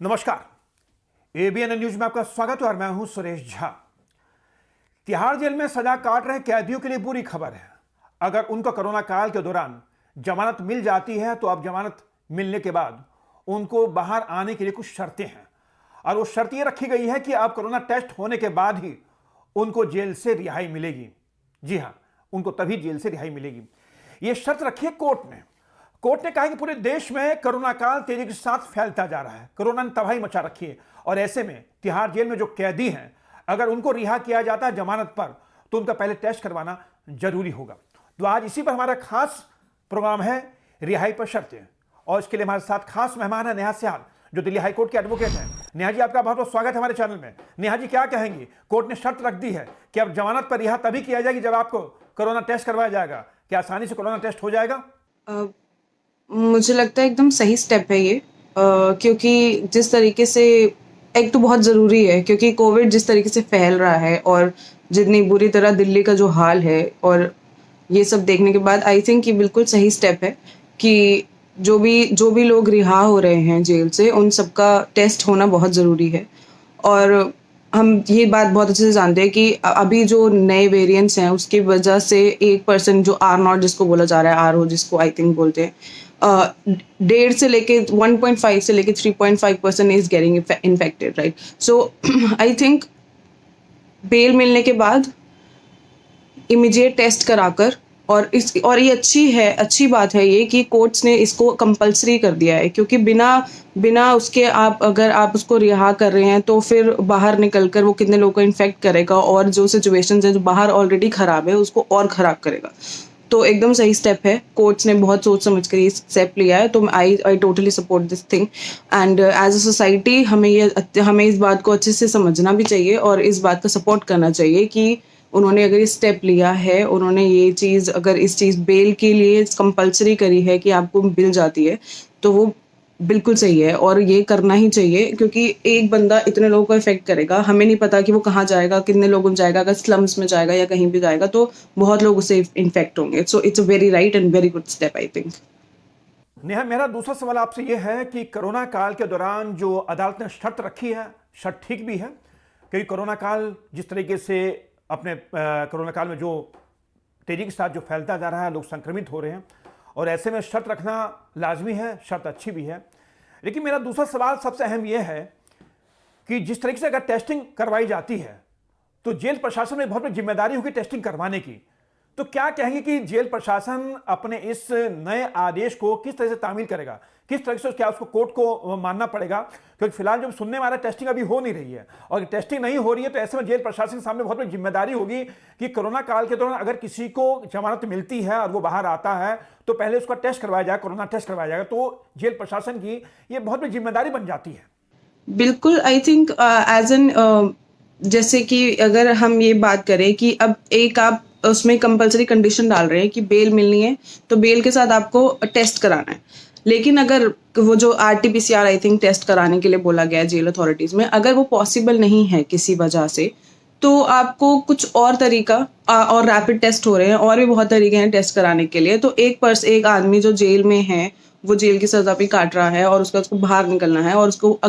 नमस्कार, ABN news में आपका स्वागत है और मैं हूं सुरेश झा। तिहाड़ जेल में सजा काट रहे कैदियों के लिए बुरी खबर है। अगर उनको कोरोना काल के दौरान जमानत मिल जाती है तो अब जमानत मिलने के बाद उनको बाहर आने के लिए कुछ शर्तें हैं और वो शर्त ये रखी गई है कि अब कोरोना टेस्ट होने के बाद ही उनको जेल से रिहाई मिलेगी। जी हाँ, उनको तभी जेल से रिहाई मिलेगी। ये शर्त रखी है कोर्ट ने। कोर्ट ने कहा कि पूरे देश में कोरोना काल तेजी के साथ फैलता जा रहा है, कोरोना ने तबाही मचा रखी है और ऐसे में तिहाड़ जेल में जो कैदी हैं अगर उनको रिहा किया जाता है जमानत पर तो उनका पहले टेस्ट करवाना जरूरी होगा। तो आज इसी पर हमारा खास प्रोग्राम है रिहाई पर शर्तें, और इसके लिए हमारे साथ खास मेहमान है नेहा सिहाल जो दिल्ली हाईकोर्ट के एडवोकेट हैं। नेहा जी, आपका बहुत बहुत स्वागत है हमारे चैनल में। नेहा जी, क्या कहेंगी? कोर्ट ने शर्त रख दी है कि अब जमानत पर रिहा तभी किया जाएगी जब आपको कोरोना टेस्ट करवाया जाएगा। क्या आसानी से कोरोना टेस्ट हो जाएगा? मुझे लगता है एकदम सही स्टेप है ये, क्योंकि जिस तरीके से एक तो बहुत ज़रूरी है, क्योंकि कोविड जिस तरीके से फैल रहा है और जितनी बुरी तरह दिल्ली का जो हाल है, और ये सब देखने के बाद आई थिंक ये बिल्कुल सही स्टेप है कि जो भी लोग रिहा हो रहे हैं जेल से उन सबका टेस्ट होना बहुत ज़रूरी है। और हम ये बात बहुत अच्छे से जानते हैं कि अभी जो नए वेरिएंट्स हैं उसकी वजह से 1% जो R0 जिसको बोला जा रहा है, RO जिसको आई थिंक बोलते हैं, 1.5 से लेके 1.5 से लेके 3.5% is getting infected, right? So I think bail मिलने के बाद इमीडिएट टेस्ट कराकर, और ये अच्छी बात है ये कि कोर्ट्स ने इसको कंपलसरी कर दिया है, क्योंकि बिना उसके अगर आप उसको रिहा कर रहे हैं तो फिर बाहर निकलकर वो कितने लोगों को इन्फेक्ट करेगा, और जो सिचुएशंस है जो बाहर ऑलरेडी ख़राब है उसको और ख़राब करेगा। तो एकदम सही स्टेप है, कोर्ट्स ने बहुत सोच समझ कर ये स्टेप लिया है। तो I totally support this thing, and as a society हमें इस बात को अच्छे से समझना भी चाहिए और इस बात का सपोर्ट करना चाहिए कि उन्होंने अगर ये स्टेप लिया है, उन्होंने ये चीज़ अगर इस चीज़ बेल के लिए कंपलसरी करी है कि आपको मिल जाती है, तो वो बिल्कुल सही है और ये करना ही चाहिए, क्योंकि एक बंदा इतने लोगों को इफेक्ट करेगा। हमें नहीं पता कि वो कहाँ जाएगा, कितने लोगों में जाएगा, अगर स्लम्स में जाएगा या कहीं भी जाएगा तो बहुत लोग उससे इन्फेक्ट होंगे। So it's a very right and very good step I think. Neha, मेरा दूसरा सवाल आपसे यह है कि कोरोना काल के दौरान जो अदालत ने शर्त रखी है, शर्त ठीक भी है, क्योंकि कोरोना काल जिस तरीके से अपने कोरोना काल में जो तेजी के साथ जो फैलता जा रहा है, लोग संक्रमित हो रहे हैं और ऐसे में शर्त रखना लाजमी है, शर्त अच्छी भी है। लेकिन मेरा दूसरा सवाल सबसे अहम यह है कि जिस तरीके से अगर टेस्टिंग करवाई जाती है तो जेल प्रशासन में बहुत बड़ी जिम्मेदारी होगी टेस्टिंग करवाने की। तो क्या कहेंगे कि जेल प्रशासन अपने इस नए आदेश को किस तरह से तामील करेगा, किस तरह से क्या उसको कोर्ट को मानना पड़ेगा? क्योंकि फिलहाल जो सुनने में आ रहा है टेस्टिंग अभी हो नहीं रही है, और टेस्टिंग नहीं हो रही है तो ऐसे में जेल प्रशासन के सामने बहुत बड़ी जिम्मेदारी होगी कि कोरोना काल के दौरान अगर किसी को जमानत मिलती है और वो बाहर आता है तो पहले उसका टेस्ट करवाया जाए, कोरोना टेस्ट करवाया जाएगा। तो जेल प्रशासन की ये बहुत बड़ी जिम्मेदारी बन जाती है। बिल्कुल, आई थिंक एज एन जैसे कि अगर हम ये बात करें कि अब एक आप उसमें कंपलसरी कंडीशन डाल रहे हैं कि बेल मिलनी है तो बेल के साथ आपको टेस्ट कराना है, लेकिन अगर वो जो RT-PCR आई थिंक टेस्ट कराने के लिए बोला गया है जेल अथॉरिटीज़ में, अगर वो पॉसिबल नहीं है किसी वजह से तो आपको कुछ और तरीका और रैपिड टेस्ट हो रहे हैं, और भी बहुत तरीके हैं टेस्ट कराने के लिए। तो एक आदमी जो जेल में है, वो जेल की सजा भी काट रहा है और उसको बाहर निकलना है, और उसको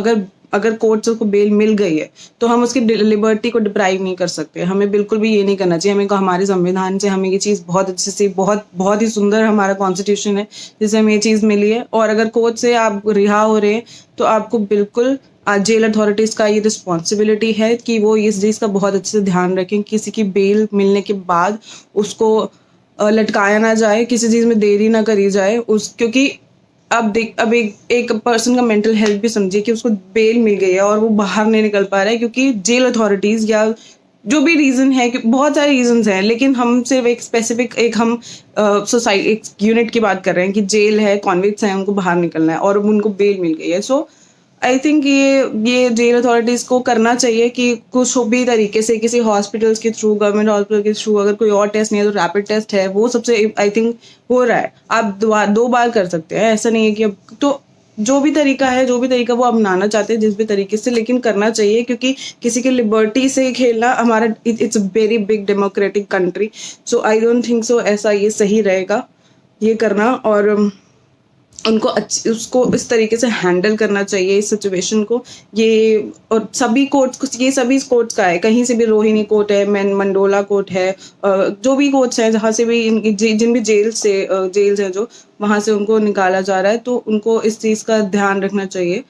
अगर कोर्ट से उसको बेल मिल गई है तो हम उसकी लिबर्टी को डिप्राइव नहीं कर सकते। हमें बिल्कुल भी ये नहीं करना चाहिए। हमारे संविधान से हमें ये चीज़ बहुत अच्छे से, बहुत ही सुंदर हमारा कॉन्स्टिट्यूशन है जिससे हमें ये चीज़ मिली है। और अगर कोर्ट से आप रिहा हो रहे हैं तो आपको बिल्कुल जेल अथॉरिटीज़ का ये रिस्पॉन्सिबिलिटी है कि वो इस चीज़ का बहुत अच्छे से ध्यान रखें, किसी की बेल मिलने के बाद उसको लटकाया ना जाए, किसी चीज़ में देरी ना करी जाए क्योंकि अब एक पर्सन का मेंटल हेल्थ भी समझिए कि उसको बेल मिल गई है और वो बाहर नहीं निकल पा रहा है क्योंकि जेल अथॉरिटीज़ या जो भी रीज़न है, कि बहुत सारे रीजंस हैं, लेकिन हम सिर्फ एक स्पेसिफिक सोसाइटी एक यूनिट की बात कर रहे हैं कि जेल है, कॉन्विक्ट्स हैं, उनको बाहर निकलना है और उनको बेल मिल गई है। सो आई थिंक ये जेल अथॉरिटीज़ को करना चाहिए कि कुछ भी तरीके से किसी हॉस्पिटल्स के थ्रू, गवर्नमेंट हॉस्पिटल के थ्रू, अगर कोई और टेस्ट नहीं है तो रैपिड टेस्ट है, वो सबसे आई थिंक हो रहा है। आप 2 बार कर सकते हैं, ऐसा नहीं है कि अब तो जो भी तरीका वो अपनाना चाहते हैं जिस भी तरीके से, लेकिन करना चाहिए, क्योंकि किसी की लिबर्टी से खेलना हमारा it's a very big democratic country. So I don't think so ऐसा ये सही रहेगा ये करना। और उनको उसको इस तरीके से हैंडल करना चाहिए इस सिचुएशन को। ये और सभी कोर्ट्स, ये सभी कोर्ट्स का है, कहीं से भी रोहिणी कोर्ट है, मंडोला कोर्ट है, जो भी कोर्ट्स हैं जहाँ से भी जिन भी जेल्स हैं जो वहाँ से उनको निकाला जा रहा है, तो उनको इस चीज़ का ध्यान रखना चाहिए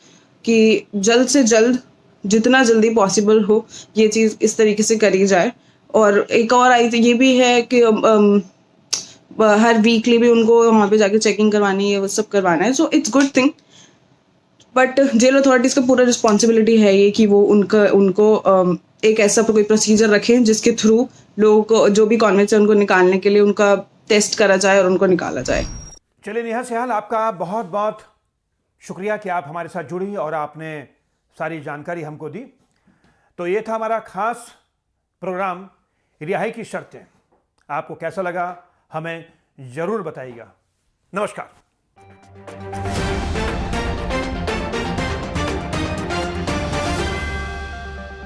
कि जल्द से जल्द, जितना जल्दी पॉसिबल हो, ये चीज़ इस तरीके से करी जाए। और एक और ये भी है कि हर वीकली भी उनको वहाँ पे जाके चेकिंग करवानी है, वो सब करवाना है। So it's good thing, but jail authorities का पूरा रिस्पॉन्सिबिलिटी है ये कि वो उनको एक ऐसा कोई प्रोसीजर रखें जिसके थ्रू लोगों को, जो भी कॉन्वेंट्स है, उनको निकालने के लिए उनका टेस्ट करा जाए और उनको निकाला जाए। चलिए नेहा सहल, आपका बहुत बहुत शुक्रिया कि आप हमारे साथ जुड़ी और आपने सारी जानकारी हमको दी। तो ये था हमारा खास प्रोग्राम रिहाई की शर्तें। आपको कैसा लगा हमें ज़रूर बताइएगा। नमस्कार।